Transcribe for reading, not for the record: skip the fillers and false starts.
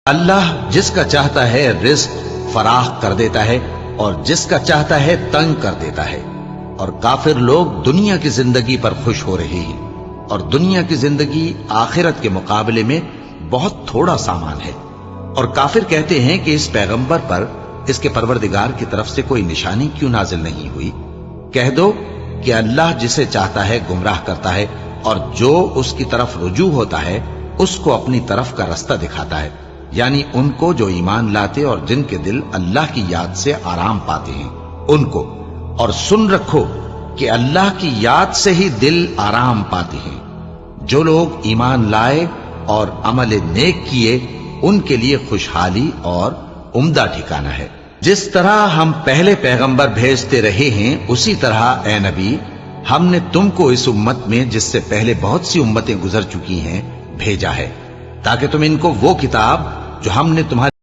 اللہ جس کا چاہتا ہے رزق فراخ کر دیتا ہے اور جس کا چاہتا ہے تنگ کر دیتا ہے، اور کافر لوگ دنیا کی زندگی پر خوش ہو رہے ہیں، اور دنیا کی زندگی آخرت کے مقابلے میں بہت تھوڑا سامان ہے۔ اور کافر کہتے ہیں کہ اس پیغمبر پر اس کے پروردگار کی طرف سے کوئی نشانی کیوں نازل نہیں ہوئی؟ کہہ دو کہ اللہ جسے چاہتا ہے گمراہ کرتا ہے، اور جو اس کی طرف رجوع ہوتا ہے اس کو اپنی طرف کا رستہ دکھاتا ہے، یعنی ان کو جو ایمان لاتے اور جن کے دل اللہ کی یاد سے آرام پاتے ہیں ان کو۔ اور سن رکھو کہ اللہ کی یاد سے ہی دل آرام پاتے ہیں۔ جو لوگ ایمان لائے اور عمل نیک کیے ان کے لیے خوشحالی اور عمدہ ٹھکانہ ہے۔ جس طرح ہم پہلے پیغمبر بھیجتے رہے ہیں اسی طرح اے نبی ہم نے تم کو اس امت میں جس سے پہلے بہت سی امتیں گزر چکی ہیں بھیجا ہے، تاکہ تم ان کو وہ کتاب جو ہم نے تمہارے